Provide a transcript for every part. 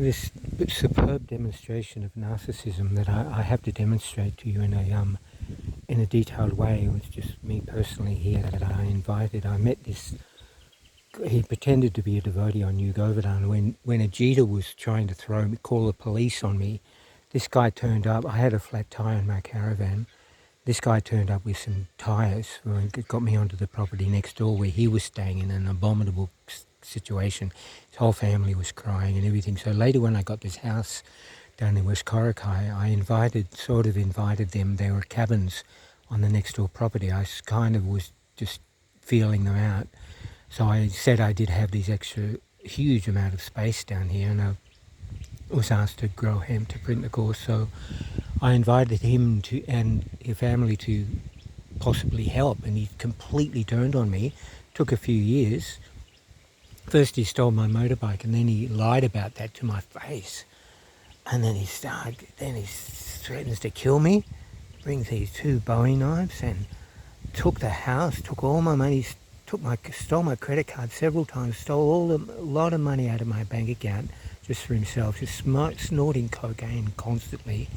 This superb demonstration of narcissism that I have to demonstrate to you in a detailed way. It was just me personally here that I invited. I met this. He pretended to be a devotee on New Govardhan. When Ajita was trying to call the police on me, this guy turned up. I had a flat tire in my caravan. This guy turned up with some tyres and got me onto the property next door where he was staying in an abominable situation. His whole family was crying and everything. So later when I got this house down in West Korakai, I invited them. There were cabins on the next door property. I kind of was just feeling them out. So I said I did have these extra huge amount of space down here, and I was asked to grow hemp to print the course. So I invited him and his family to possibly help, and he completely turned on me. Took a few years. First he stole my motorbike, and then he lied about that to my face. And then he threatens to kill me, brings these 2 Bowie knives and took the house, took all my money, stole my credit card several times, stole a lot of money out of my bank account just for himself, just snorting cocaine constantly.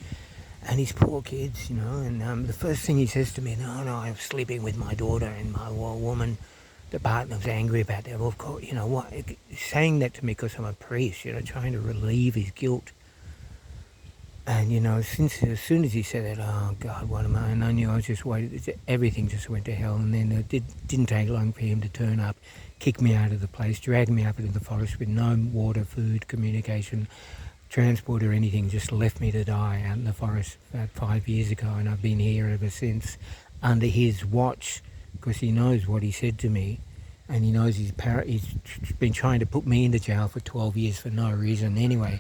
And his poor kids, and the first thing he says to me, no, I'm sleeping with my daughter and my woman. The partner was angry about that. Well, of course, what? He's saying that to me because I'm a priest, trying to relieve his guilt. And, as soon as he said that, oh, God, what am I? And I knew I was just waiting. Everything just went to hell. And then it didn't take long for him to turn up, kick me out of the place, drag me up into the forest with no water, food, communication, transport or anything, just left me to die out in the forest about 5 years ago. And I've been here ever since under his watch because he knows what he said to me. And he knows he's been trying to put me into jail for 12 years for no reason. Anyway,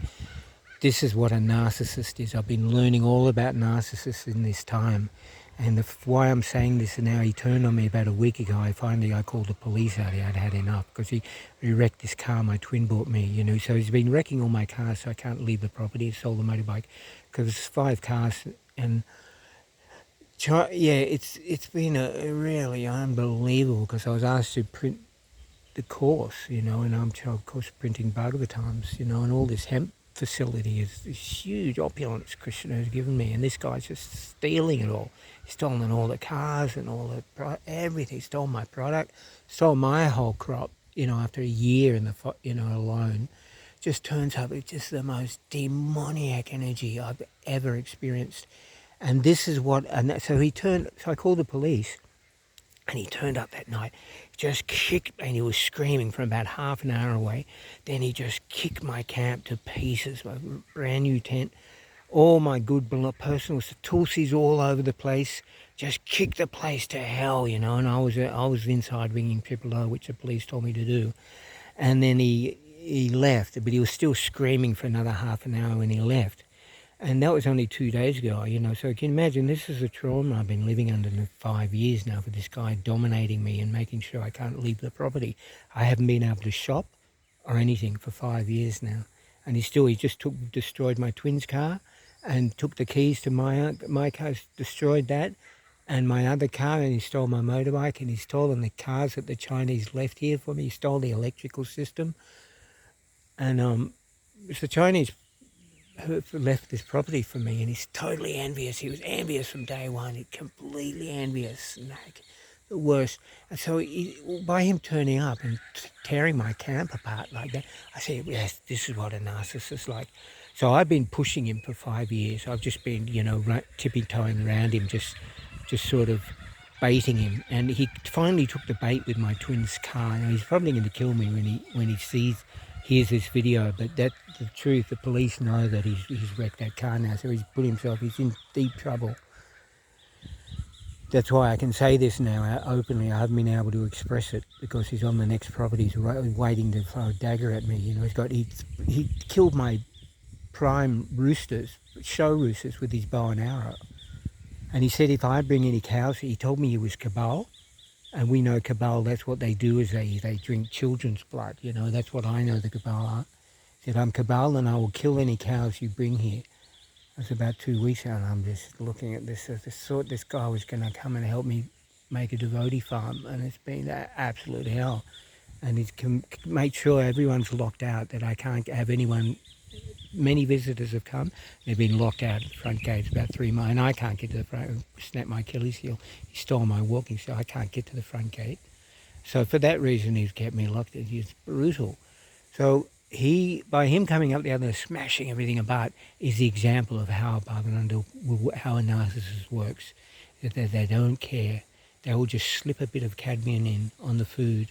this is what a narcissist is. I've been learning all about narcissists in this time. And why I'm saying this now, he turned on me about a week ago. I called the police out here. I'd had enough because he wrecked this car my twin bought me, So he's been wrecking all my cars so I can't leave the property. He sold the motorbike because it's 5 cars. And it's been a really unbelievable because I was asked to print the course, and I'm of course printing Bhagavatams, and all this hemp facility is this huge opulence Krishna has given me, and this guy's just stealing it all. He's stolen all the cars and all the everything. He stole my product, stole my whole crop. After a year in the alone, just turns up. It's just the most demoniac energy I've ever experienced, and this is what. And so I called the police. And he turned up that night, just kicked, and he was screaming from about half an hour away. Then he just kicked my camp to pieces, my brand new tent, all my good personal tulsis all over the place, just kicked the place to hell, and I was inside ringing Triple O, which the police told me to do. And then he left, but he was still screaming for another half an hour when he left. And that was only 2 days ago, so you can imagine this is a trauma I've been living under for 5 years now for this guy dominating me and making sure I can't leave the property. I haven't been able to shop or anything for 5 years now. And he just destroyed my twin's car and took the keys to my car, destroyed that, and my other car, and he stole my motorbike, and he's stolen the cars that the Chinese left here for me. He stole the electrical system. And it's the Chinese who left this property for me, and he's totally envious. He was envious from day one. He's completely envious, like the worst. And so by him turning up and tearing my camp apart like that, I said, yes, this is what a narcissist is like. So I've been pushing him for 5 years. I've just been, tippy-toeing around him, just sort of baiting him. And he finally took the bait with my twin's car. And he's probably going to kill me when he hears this video, but that's the truth. The police know that he's wrecked that car now, so he's in deep trouble. That's why I can say this now openly. I haven't been able to express it because he's on the next property. He's waiting to throw a dagger at me. He killed my prime show roosters with his bow and arrow. And he said if I bring any cows, he told me he was Cabal. And we know Cabal, that's what they do, is they drink children's blood. That's what I know the Cabal are. He said, I'm Cabal and I will kill any cows you bring here. It was about 2 weeks ago, and I'm just looking at this. This guy was going to come and help me make a devotee farm, and it's been absolute hell. And he's made sure everyone's locked out, that I can't have anyone many visitors have come. They've been locked out at the front gates about 3 miles, and I can't get to the front. Snapped my Achilles heel. He stole my walking, so I can't get to the front gate. So for that reason, he's kept me locked. It's brutal. So by him coming up the other, smashing everything apart, is the example of how Bhavananda, how a narcissist works. That they don't care. They will just slip a bit of cadmium in on the food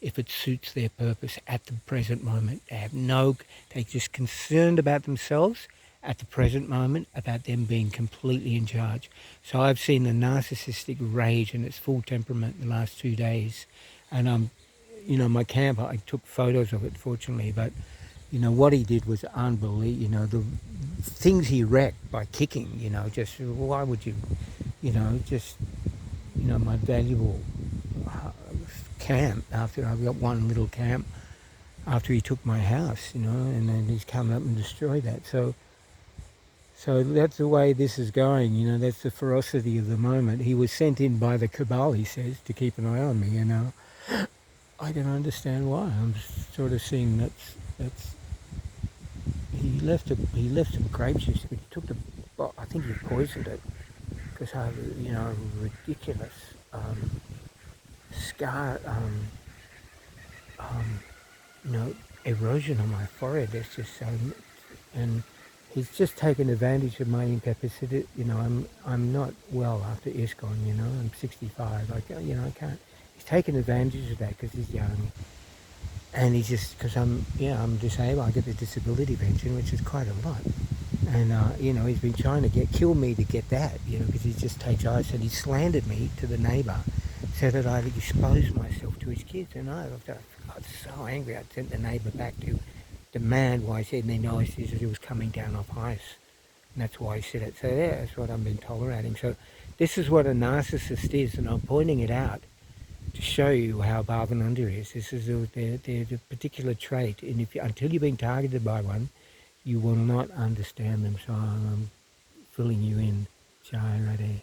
if it suits their purpose at the present moment. They're just concerned about themselves at the present moment, about them being completely in charge. So I've seen the narcissistic rage in its full temperament in the last 2 days. And my camp, I took photos of it, fortunately, but what he did was unbelievable. The things he wrecked by kicking, just why would you, my valuable camp, after I've got one little camp, after he took my house, and then he's come up and destroyed that. So that's the way this is going, that's the ferocity of the moment. He was sent in by the cabal, he says, to keep an eye on me, I don't understand why. I'm sort of seeing that's he left some grape juice, but he took I think he poisoned it, because I have, ridiculous scar, erosion on my forehead. That's just so, and he's just taken advantage of my incapacity. I'm not well after ISKCON. I'm 65. I can't. He's taken advantage of that because he's young, and he's just because I'm disabled. I get the disability pension, which is quite a lot. And he's been trying to kill me to get that, because he just takes ice, and he slandered me to the neighbour, so that I'd exposed myself to his kids. And I was so angry. I sent the neighbour back to demand why he said, and then I said he was coming down off ice, and that's why he said it. So yeah, that's what I've been tolerating. So this is what a narcissist is, and I'm pointing it out to show you how Bhavananda is. This is their particular trait, and until you've been targeted by one, you will not understand them. So I'm filling you in. Jai Radhe.